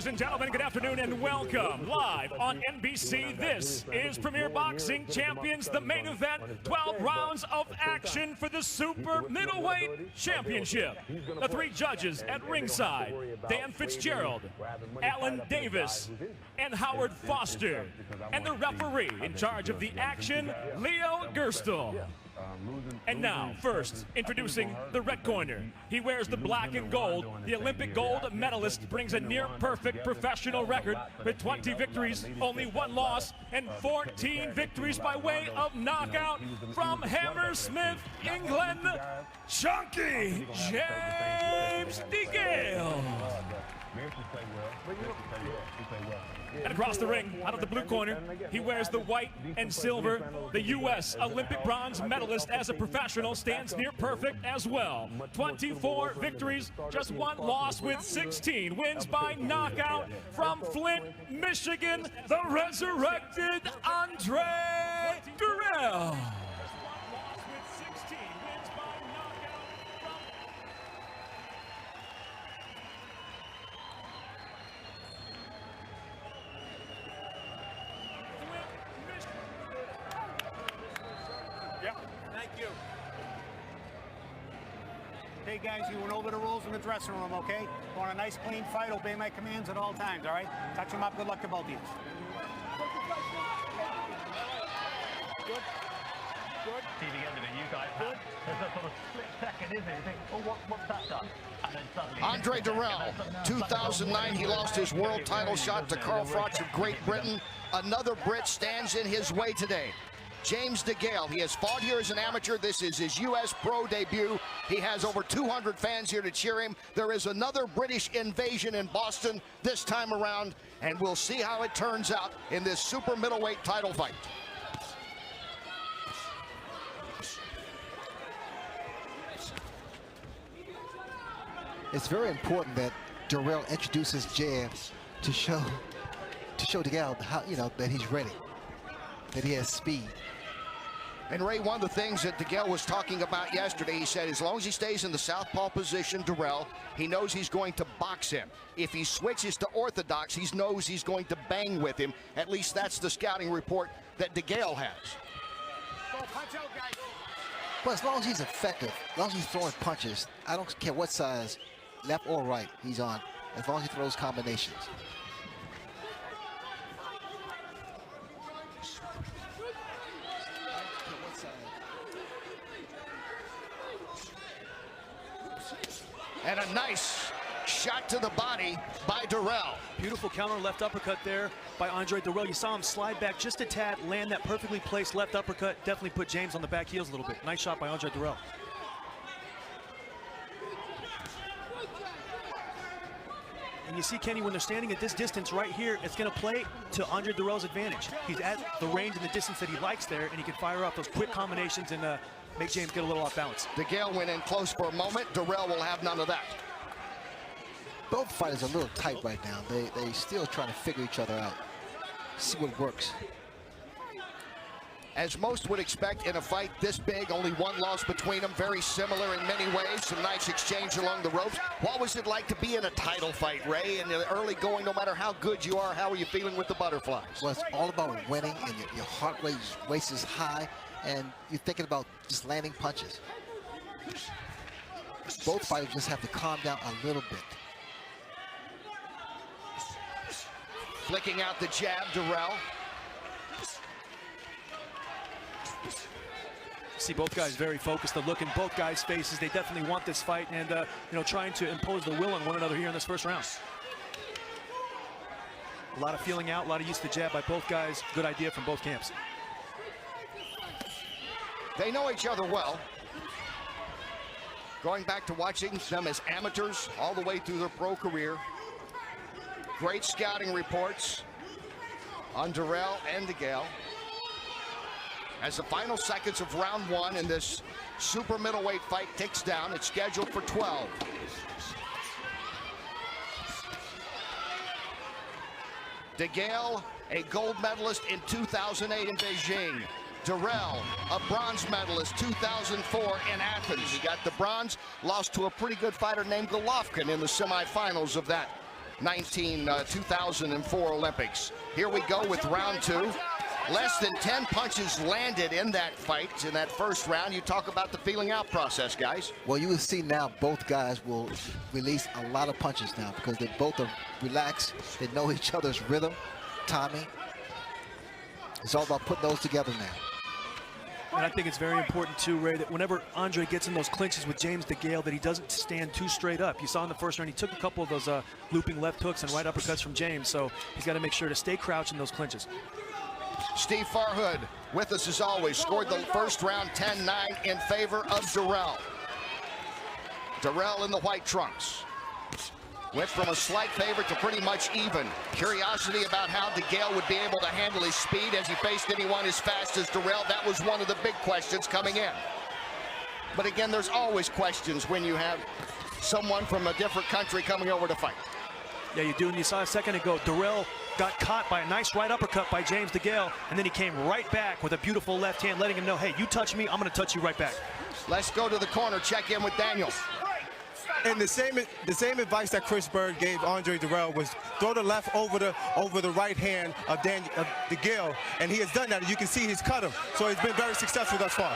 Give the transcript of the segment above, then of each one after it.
Ladies and gentlemen, good afternoon and welcome. Live on NBC, this is Premier Boxing Champions, the main event, 12 rounds of action for the Super Middleweight Championship. The three judges at ringside, Dan Fitzgerald, Alan Davis, and Howard Foster. And the referee in charge of the action, Leo Gerstel. And now, first, introducing the red corner. He wears the black and gold. The Olympic gold medalist brings a near-perfect professional record with 20 victories, only 1 loss, and 14 victories by way of knockout from Hammersmith, England, Chunky James DEGALE. And across the ring, out of the blue corner, he wears the white and silver. The U.S. Olympic bronze medalist as a professional stands near perfect as well. 24 victories, just 1 loss with 16 wins by knockout from Flint, Michigan, the resurrected Andre DIRRELL. Hey guys, you went over the rules in the dressing room, okay? Want a nice clean fight, obey my commands at all times, all right? Touch them up, good luck to both of you. Good. Good. See the end of it, you guys. Good. There's a sort of split second, isn't it? You think, oh, what's that done? And then suddenly... Andre DIRRELL, 2009, he lost his world title shot to Carl Froch of Great Britain. Another Brit stands in his way today. James DEGALE, he has fought here as an amateur. This is his U.S. pro debut. He has over 200 fans here to cheer him. There is another British invasion in Boston this time around, and we'll see how it turns out in this super middleweight title fight. It's very important that DIRRELL introduces jabs to show DEGALE how, that he's ready, that he has speed. And Ray, one of the things that DEGALE was talking about yesterday, he said as long as he stays in the southpaw position, DIRRELL, he knows he's going to box him. If he switches to orthodox, he knows he's going to bang with him. At least that's the scouting report that DEGALE has. Go punch out, guys. But as long as he's effective, as long as he's throwing punches, I don't care what size, left or right, he's on, as long as he throws combinations. And a nice shot to the body by DIRRELL. Beautiful counter left uppercut there by Andre DIRRELL. You saw him slide back just a tad, land that perfectly placed left uppercut. Definitely put James on the back heels a little bit. Nice shot by Andre DIRRELL. And you see, Kenny, when they're standing at this distance right here, it's going to play to Andre DIRRELL's advantage. He's at the range and the distance that he likes there, and he can fire off those quick combinations and make James get a little off balance. DEGALE went in close for a moment. DIRRELL will have none of that. Both fighters are a little tight right now. They still trying to figure each other out, see what works. As most would expect in a fight this big, only 1 loss between them, very similar in many ways. Some nice exchange along the ropes. What was it like to be in a title fight, Ray? In the early going, no matter how good you are, how are you feeling with the butterflies? Well, it's all about winning, and your heart rate is high, and you're thinking about just landing punches. Both fighters just have to calm down a little bit. Flicking out the jab, DIRRELL. See both guys very focused. The look in both guys' faces. They definitely want this fight, and trying to impose the will on one another here in this first round. A lot of feeling out, a lot of use of the jab by both guys. Good idea from both camps. They know each other well. Going back to watching them as amateurs all the way through their pro career. Great scouting reports on DIRRELL and DEGALE. As the final seconds of round 1 in this super middleweight fight ticks down, it's scheduled for 12. DEGALE, a gold medalist in 2008 in Beijing. DIRRELL, a bronze medalist, 2004 in Athens. He got the bronze, lost to a pretty good fighter named Golovkin in the semifinals of that 2004 Olympics. Here we go with round 2. Less than 10 punches landed in that fight, in that first round. You talk about the feeling out process, guys. Well, you will see now both guys will release a lot of punches now because they both are relaxed. They know each other's rhythm, timing. It's all about putting those together now. And I think it's very important too, Ray, that whenever Andre gets in those clinches with James DeGale, that he doesn't stand too straight up. You saw in the first round, he took a couple of those looping left hooks and right uppercuts from James, so he's got to make sure to stay crouched in those clinches. Steve Farhood with us as always. Scored the first round 10-9 in favor of Dirrell. Dirrell in the white trunks. Went from a slight favorite to pretty much even. Curiosity about how DeGale would be able to handle his speed as he faced anyone as fast as Dirrell. That was one of the big questions coming in. But again, there's always questions when you have someone from a different country coming over to fight. Yeah, you do, and you saw a second ago, Dirrell got caught by a nice right uppercut by James DeGale, and then he came right back with a beautiful left hand, letting him know, hey, you touch me, I'm going to touch you right back. Let's go to the corner, check in with Daniel. And the same advice that Chris Berg gave Andre Dirrell was throw the left over the right hand of DeGale, and he has done that. You can see he's cut him, so he's been very successful thus far.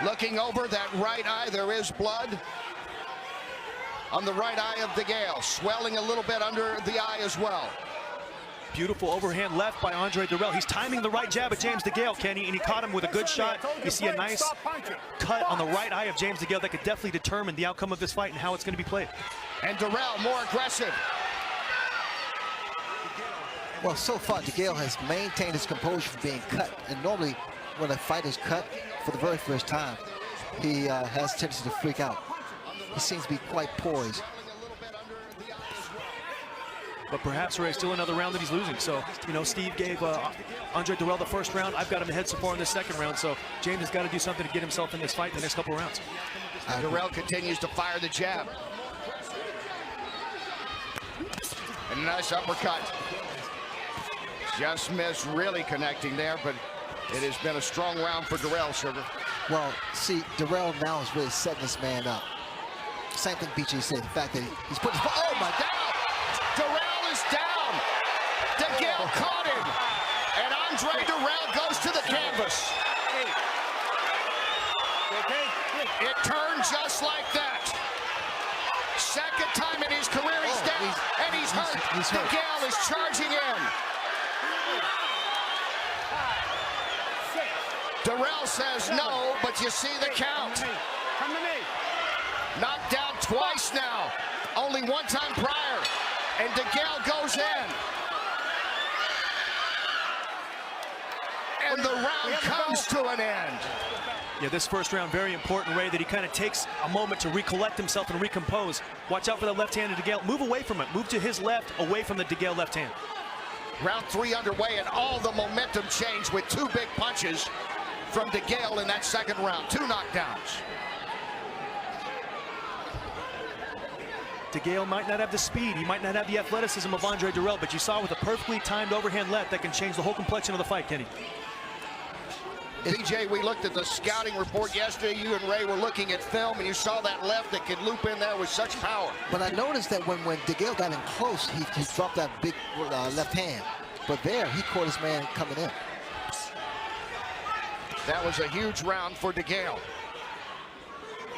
Looking over that right eye, there is blood on the right eye of DeGale, swelling a little bit under the eye as well. Beautiful overhand left by Andre Dirrell. He's timing the right jab at James DeGale, Kenny, and he caught him with a good shot. You see a nice cut on the right eye of James DeGale that could definitely determine the outcome of this fight and how it's going to be played. And Dirrell more aggressive. Well, so far, DeGale has maintained his composure from being cut. And normally, when a fight is cut for the very first time, he has a tendency to freak out. He seems to be quite poised. But perhaps, Ray, still another round that he's losing. So, you know, Steve gave Andre Dirrell the first round. I've got him ahead so far in the second round. So James has got to do something to get himself in this fight in the next couple of rounds. Dirrell continues to fire the jab. And a nice uppercut. Just missed really connecting there, but it has been a strong round for Dirrell, Sugar. Well, see, Dirrell now is really setting this man up. Same thing BJ said, the fact that he's putting his, oh my God! Dirrell is down. DeGale caught him. And Andre Dirrell goes to the canvas. It turned just like that. Second time in his career he's down, and he's hurt. DeGale is charging in. Dirrell says no, but you see the count. Come to me. Knocked down twice now. Only one time prior. And DeGale goes in. And the round comes to an end. Yeah, this first round, very important, Ray, that he kind of takes a moment to recollect himself and recompose. Watch out for the left hand of DeGale. Move away from it. Move to his left, away from the DeGale left hand. Round 3 underway, and all the momentum changed with 2 big punches from DeGale in that second round. 2 knockdowns. DeGale might not have the speed, he might not have the athleticism of Andre Dirrell, but you saw with a perfectly timed overhand left that can change the whole complexion of the fight, Kenny. BJ, we looked at the scouting report yesterday. You and Ray were looking at film, and you saw that left that could loop in there with such power. But I noticed that when DeGale got in close, he dropped that big left hand. But there, he caught his man coming in. That was a huge round for DeGale.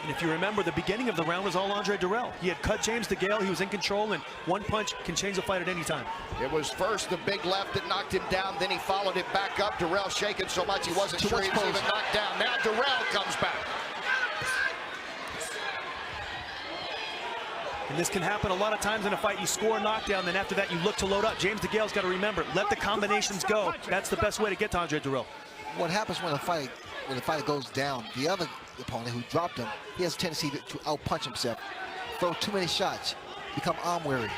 And if you remember, the beginning of the round was all Andre Dirrell. He had cut James DeGale, he was in control, and one punch can change the fight at any time. It was first the big left that knocked him down, then he followed it back up. Dirrell shaking so much he wasn't sure he was even knocked down. Now Dirrell comes back. And this can happen a lot of times in a fight. You score a knockdown, then after that you look to load up. James DeGale's got to remember, let the combinations go. That's the best way to get to Andre Dirrell. What happens when the fighter goes down, the other opponent who dropped him, he has a tendency to outpunch himself, throw too many shots, become arm weary.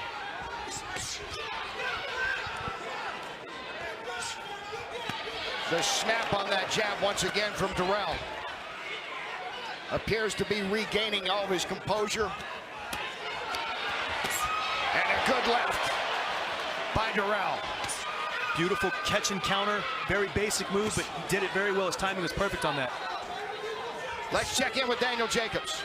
The snap on that jab once again from Dirrell. Appears to be regaining all of his composure. And a good left by Dirrell. Beautiful catch and counter, very basic move, but he did it very well. His timing was perfect on that. Let's check in with Daniel Jacobs.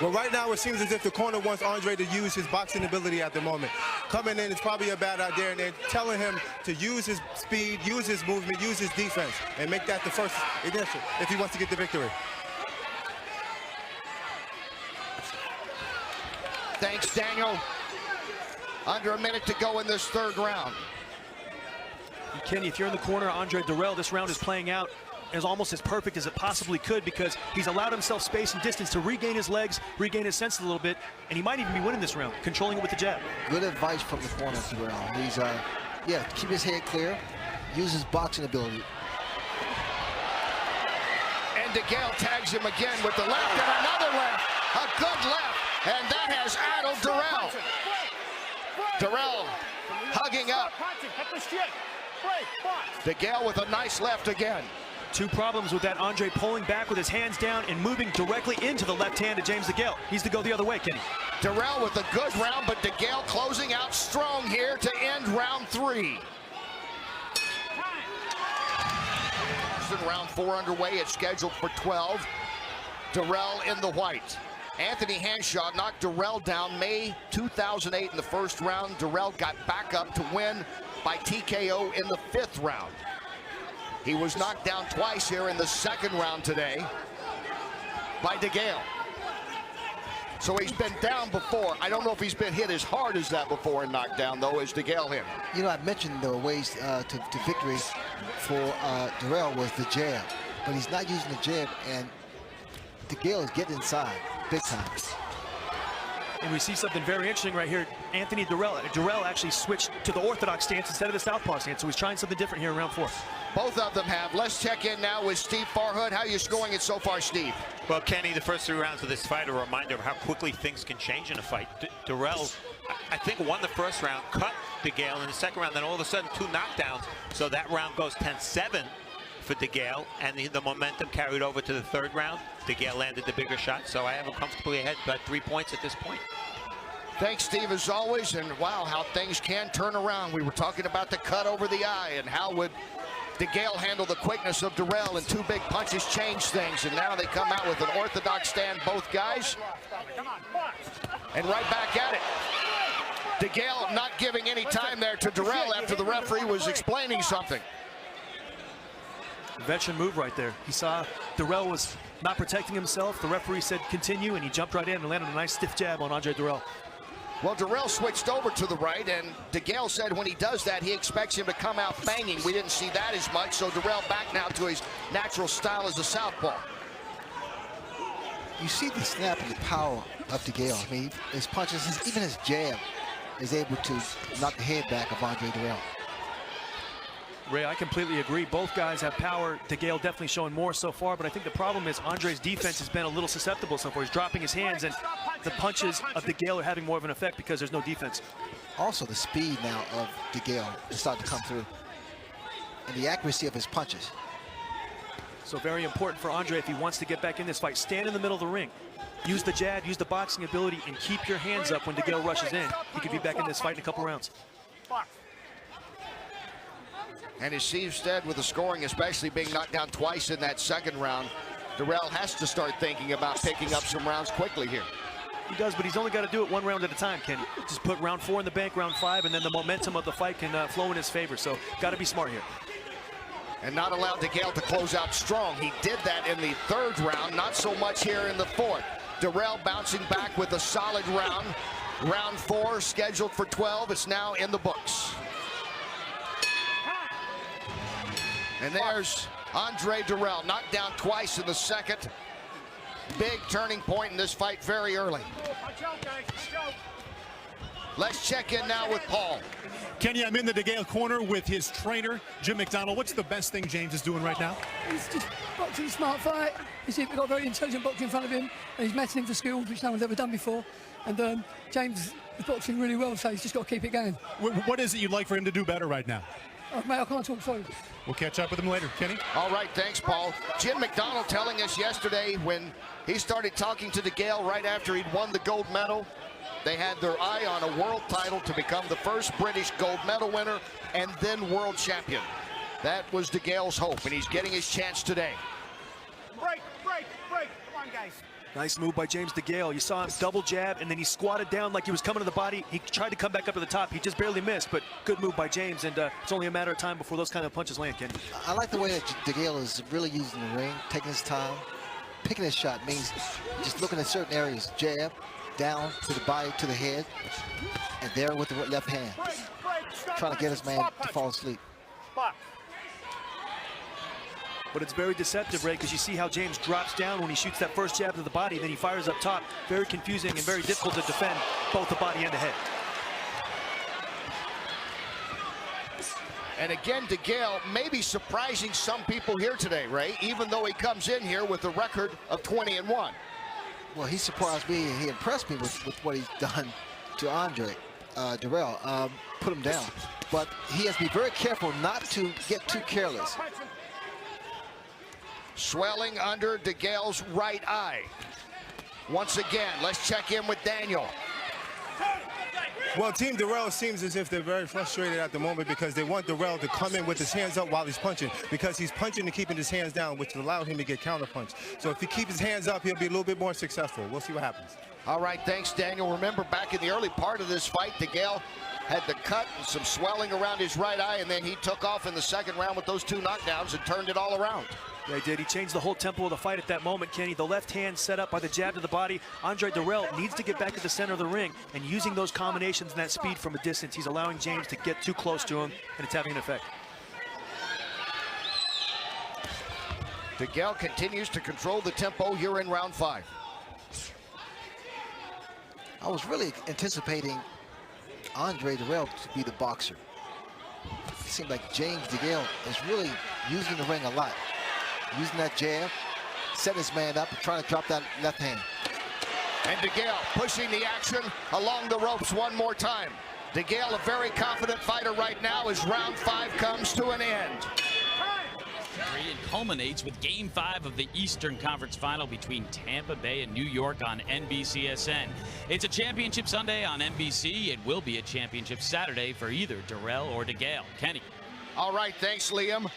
Well, right now it seems as if the corner wants Andre to use his boxing ability at the moment. Coming in is probably a bad idea, and they're telling him to use his speed, use his movement, use his defense, and make that the first initial if he wants to get the victory. Thanks, Daniel. Under a minute to go in this third round. And Kenny, if you're in the corner, Andre DIRRELL, this round is playing out as almost as perfect as it possibly could because he's allowed himself space and distance to regain his legs, regain his sense a little bit, and he might even be winning this round, controlling it with the jab. Good advice from the corner, DIRRELL. He's, yeah, keep his head clear, use his boxing ability. And DEGALE tags him again with the left and another left. A good left, and that has addled DIRRELL. DIRRELL hugging up. DEGALE with a nice left again. Two problems with that. Andre pulling back with his hands down and moving directly into the left hand of James DEGALE. He's to go the other way, Kenny. DIRRELL with a good round, but DEGALE closing out strong here to end round 3. Round 4 underway. It's scheduled for 12. DIRRELL in the white. Anthony Hanshaw knocked DIRRELL down May 2008 in the first round. DIRRELL got back up to win by TKO in the 5th round. He was knocked down twice here in the 2nd round today by DEGALE. So he's been down before. I don't know if he's been hit as hard as that before and knocked down, though, as DEGALE hit. You know, I mentioned the ways to victory for DIRRELL was the jab, but he's not using the jab, and DEGALE is getting inside big time. And we see something very interesting right here. Anthony DIRRELL actually switched to the orthodox stance instead of the southpaw stance, so he's trying something different here in round 4. Both of them have. Let's check in now with Steve Farhood. How are you scoring it so far, Steve? Well, Kenny, the first 3 rounds of this fight are a reminder of how quickly things can change in a fight. DIRRELL, I think, won the first round, cut DEGALE in the 2nd round, then all of a sudden 2 knockdowns. So that round goes 10-7 for DEGALE, and the momentum carried over to the 3rd round. DEGALE landed the bigger shot, so I have him comfortably ahead, about 3 points at this point. Thanks, Steve, as always, and wow, how things can turn around. We were talking about the cut over the eye, and how would DEGALE handle the quickness of DIRRELL, and 2 big punches change things, and now they come out with an orthodox stand, both guys, and right back at it. DEGALE not giving any time there to DIRRELL after the referee was explaining something. Veteran move right there. He saw DIRRELL was not protecting himself. The referee said continue, and he jumped right in and landed a nice stiff jab on Andre DIRRELL. Well, DIRRELL switched over to the right, and DEGALE said when he does that, he expects him to come out banging. We didn't see that as much, so DIRRELL back now to his natural style as a southpaw. You see the snap and the power of DEGALE. I mean, his punches, even his jab, is able to knock the head back of Andre DIRRELL. Ray, I completely agree. Both guys have power. DEGALE definitely showing more so far, but I think the problem is Andre's defense has been a little susceptible so far. He's dropping his hands, and the punches of DEGALE are having more of an effect because there's no defense. Also, the speed now of DEGALE is starting to come through, and the accuracy of his punches. So very important for Andre if he wants to get back in this fight. Stand in the middle of the ring. Use the jab, use the boxing ability, and keep your hands up when DEGALE rushes in. He could be back in this fight in a couple rounds. And as Steve said, with the scoring, especially being knocked down twice in that 2nd round, DIRRELL has to start thinking about picking up some rounds quickly here. He does, but he's only got to do it 1 round at a time, Kenny. Just put round 4 in the bank, round 5, and then the momentum of the fight can flow in his favor. So got to be smart here. And not allowed DEGALE to close out strong. He did that in the 3rd round, not so much here in the 4th. DIRRELL bouncing back with a solid round. Round 4 scheduled for 12. It's now in the books. And there's Andre DIRRELL, knocked down twice in the 2nd. Big turning point in this fight very early. Let's check in now with Paul. Kenny, I'm in the DEGALE corner with his trainer, Jim McDonald. What's the best thing James is doing right now? He's just boxing a smart fight. He's got a very intelligent boxer in front of him, and he's matching him for skills, which no one's ever done before. And James is boxing really well, so he's just got to keep it going. What is it you'd like for him to do better right now? Oh, mate, I can't talk, sorry. We'll catch up with him later. Kenny? All right, thanks, Paul. Jim McDonald telling us yesterday when he started talking to DEGALE right after he'd won the gold medal, they had their eye on a world title to become the first British gold medal winner and then world champion. That was DEGALE's hope, and he's getting his chance today. Break, break, break. Come on, guys. Nice move by James DeGale. You saw him double jab, and then he squatted down like he was coming to the body. He tried to come back up to the top. He just barely missed, but good move by James, and it's only a matter of time before those kind of punches land, Kenny. I like the way that DeGale is really using the ring, taking his time. Picking his shot means just looking at certain areas. Jab, down to the body, to the head, and there with the left hand. Trying to get his man to fall asleep. But it's very deceptive, Ray, because you see how James drops down when he shoots that first jab to the body, then he fires up top. Very confusing and very difficult to defend both the body and the head. And again, DeGale may be surprising some people here today, Ray, even though he comes in here with a record of 20-1. Well, he surprised me. He impressed me with what he's done to Andre DIRRELL. Put him down. But he has to be very careful not to get too careless. Swelling under DeGale's right eye. Once again, let's check in with Daniel. Well, Team DIRRELL seems as if they're very frustrated at the moment because they want DIRRELL to come in with his hands up while he's punching, because he's punching and keeping his hands down, which allowed him to get counterpunched. So if he keeps his hands up, he'll be a little bit more successful. We'll see what happens. All right, thanks, Daniel. Remember, back in the early part of this fight, DeGale had the cut and some swelling around his right eye, and then he took off in the second round with those 2 knockdowns and turned it all around. Yeah, he did. He changed the whole tempo of the fight at that moment, Kenny. The left hand set up by the jab to the body. Andre DIRRELL needs to get back to the center of the ring, and using those combinations and that speed from a distance, he's allowing James to get too close to him, and it's having an effect. DeGale continues to control the tempo here in round 5. I was really anticipating Andre DIRRELL to be the boxer. It seemed like James DeGale is really using the ring a lot. Using that jab, setting his man up, and trying to drop that left hand. And DeGale pushing the action along the ropes one more time. DeGale, a very confident fighter right now as round 5 comes to an end. It culminates with Game 5 of the Eastern Conference Final between Tampa Bay and New York on NBCSN. It's a championship Sunday on NBC. It will be a championship Saturday for either DIRRELL or DeGale. Kenny. All right, thanks, Liam.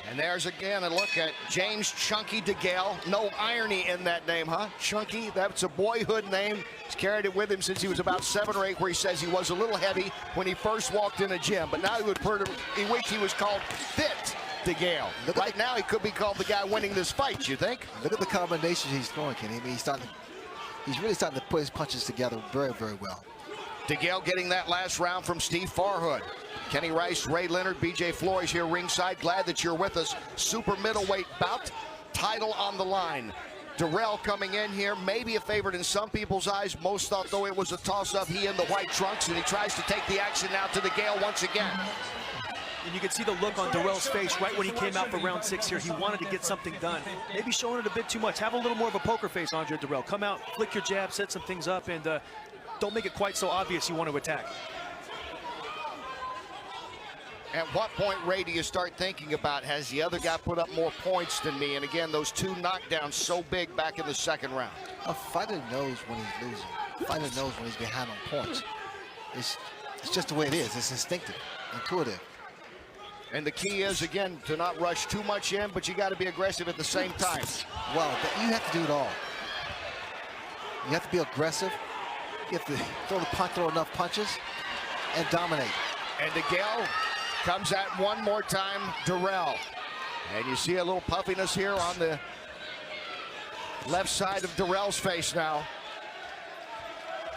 And there's again a look at James Chunky DeGale. No irony in that name, huh? Chunky, that's a boyhood name. He's carried it with him since he was about 7 or 8, where he says he was a little heavy when he first walked in a gym. But now he wish he was called Fit DeGale. Right now he could be called the guy winning this fight, you think? Look at the combinations he's throwing, Kenny. I mean, he's really starting to put his punches together very, very well. DeGale getting that last round from Steve Farhood. Kenny Rice, Ray Leonard, BJ Flores here ringside. Glad that you're with us. Super middleweight bout, title on the line. DIRRELL coming in here, maybe a favorite in some people's eyes. Most thought, though, it was a toss-up. He in the white trunks, and he tries to take the action now to DeGale once again. And you can see the look on DIRRELL's face right when he came out for round 6 here. He wanted to get something done. Maybe showing it a bit too much. Have a little more of a poker face, Andre DIRRELL. Come out, flick your jab, set some things up, and don't make it quite so obvious you want to attack. At what point, Ray, do you start thinking about, has the other guy put up more points than me? And again, those 2 knockdowns so big back in the second round. A fighter knows when he's losing. A fighter knows when he's behind on points. It's just the way it is. It's instinctive, intuitive. And the key is, again, to not rush too much in, but you got to be aggressive at the same time. Well, you have to do it all. You have to be aggressive. You have to throw enough punches and dominate. And DeGale comes at one more time, DIRRELL. And you see a little puffiness here on the left side of DIRRELL's face now.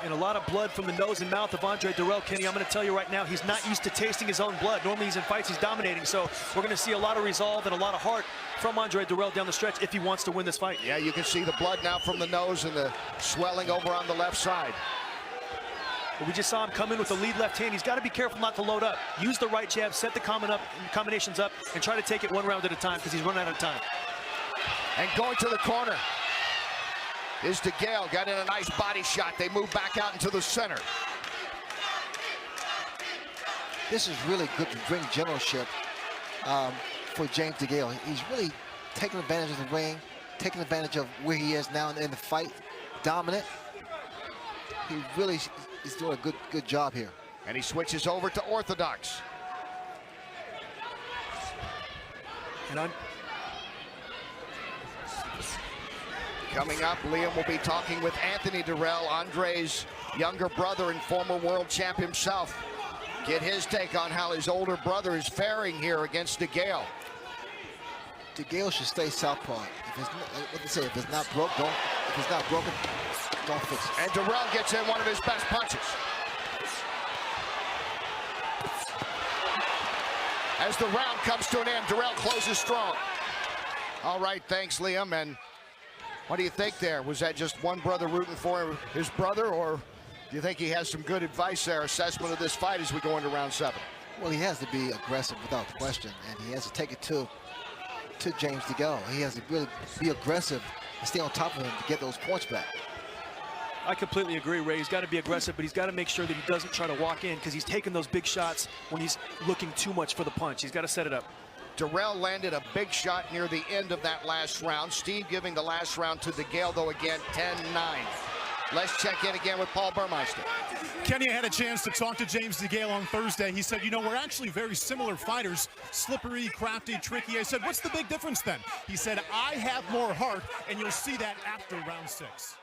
And a lot of blood from the nose and mouth of Andre DIRRELL. Kenny, I'm going to tell you right now, he's not used to tasting his own blood. Normally he's in fights, he's dominating. So we're going to see a lot of resolve and a lot of heart from Andre DIRRELL down the stretch if he wants to win this fight. Yeah, you can see the blood now from the nose and the swelling over on the left side. But we just saw him come in with the lead left hand. He's got to be careful not to load up. Use the right jab, set the combinations up, and try to take it 1 round at a time because he's running out of time. And going to the corner is DeGale. Got in a nice body shot. They move back out into the center. This is really good ring generalship for James DeGale. He's really taking advantage of the ring, taking advantage of where he is now in the fight. Dominant. He really is doing a good job here. And he switches over to orthodox. Coming up, Liam will be talking with Anthony Dirrell, Andre's younger brother and former world champ himself. Get his take on how his older brother is faring here against DeGale. DeGale should stay southpaw. If it's not broke, don't. If it's not broken, don't fix it. And Dirrell gets in one of his best punches. As the round comes to an end, Dirrell closes strong. All right, thanks, Liam. And what do you think there? Was that just one brother rooting for his brother, or do you think he has some good advice there, assessment of this fight as we go into round 7? Well, he has to be aggressive without question, and he has to take it to James DeGale. He has to really be aggressive and stay on top of him to get those points back. I completely agree, Ray. He's got to be aggressive, but he's got to make sure that he doesn't try to walk in, because he's taking those big shots when he's looking too much for the punch. He's got to set it up. Dirrell landed a big shot near the end of that last round. Steve giving the last round to DeGale, though, again, 10-9. Let's check in again with Paul Burmeister. Kenny, I had a chance to talk to James DeGale on Thursday. He said, you know, we're actually very similar fighters. Slippery, crafty, tricky. I said, what's the big difference then? He said, I have more heart, and you'll see that after round 6.